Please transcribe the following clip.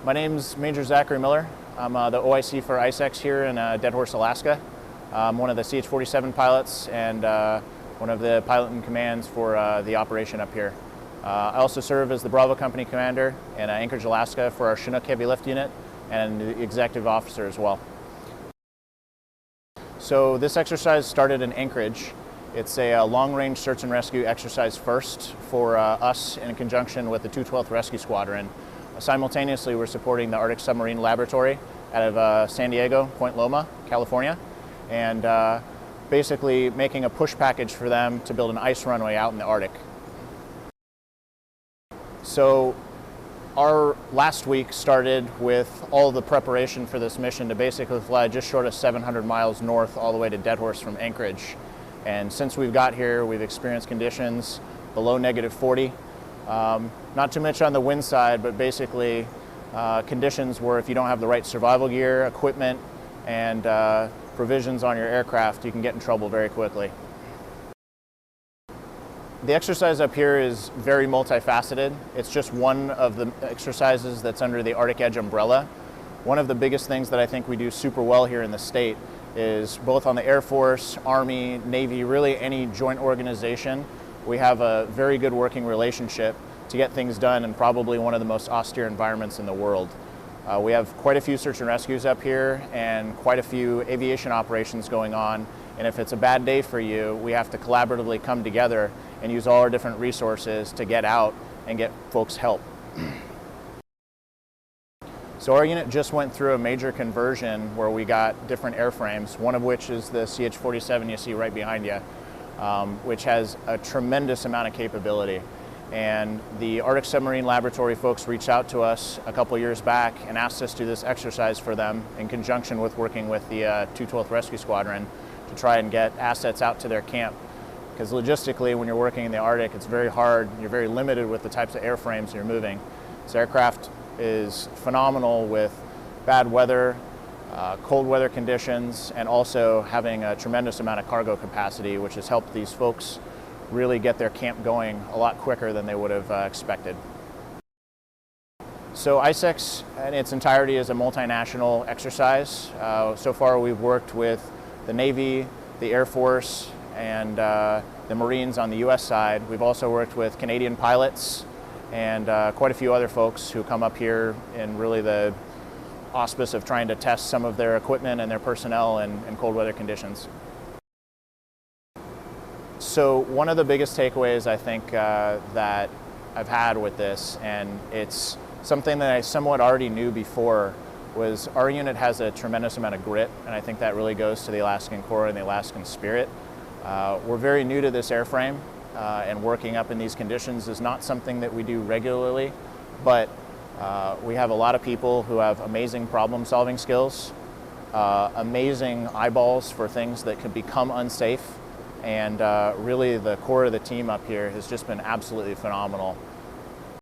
My name's Major Zachary Miller. I'm the OIC for ISEX here in Deadhorse, Alaska. I'm one of the CH-47 pilots and one of the pilot in commands for the operation up here. I also serve as the Bravo Company Commander in Anchorage, Alaska for our Chinook Heavy Lift Unit and the Executive Officer as well. So this exercise started in Anchorage. It's a long-range search and rescue exercise first for us in conjunction with the 212th Rescue Squadron. Simultaneously, we're supporting the Arctic Submarine Laboratory out of San Diego, Point Loma, California, and basically making a push package for them to build an ice runway out in the Arctic. So our last week started with all the preparation for this mission to basically fly just short of 700 miles north all the way to Deadhorse from Anchorage. And since we've got here, we've experienced conditions below -40. Not too much on the wind side, but basically conditions where if you don't have the right survival gear, equipment, and provisions on your aircraft, you can get in trouble very quickly. The exercise up here is very multifaceted. It's just one of the exercises that's under the Arctic Edge umbrella. One of the biggest things that I think we do super well here in the state is both on the Air Force, Army, Navy, really any joint organization, we have a very good working relationship to get things done in probably one of the most austere environments in the world. We have quite a few search and rescues up here and quite a few aviation operations going on. And if it's a bad day for you, we have to collaboratively come together and use all our different resources to get out and get folks help. So our unit just went through a major conversion where we got different airframes, one of which is the CH-47 you see right behind you, which has a tremendous amount of capability. And the Arctic Submarine Laboratory folks reached out to us a couple years back and asked us to do this exercise for them in conjunction with working with the 212th Rescue Squadron to try and get assets out to their camp. Because logistically, when you're working in the Arctic, it's very hard. You're very limited with the types of airframes you're moving. This aircraft is phenomenal with bad weather, cold weather conditions, and also having a tremendous amount of cargo capacity, which has helped these folks really get their camp going a lot quicker than they would have expected. So ISEX in its entirety is a multinational exercise. So far we've worked with the Navy, the Air Force, and the Marines on the US side. We've also worked with Canadian pilots and quite a few other folks who come up here in really the auspice of trying to test some of their equipment and their personnel in cold weather conditions. So one of the biggest takeaways I think that I've had with this, and it's something that I somewhat already knew before, was our unit has a tremendous amount of grit, and I think that really goes to the Alaskan Corps and the Alaskan spirit. We're very new to this airframe, and working up in these conditions is not something that we do regularly, but we have a lot of people who have amazing problem-solving skills, amazing eyeballs for things that could become unsafe, and really the core of the team up here has just been absolutely phenomenal.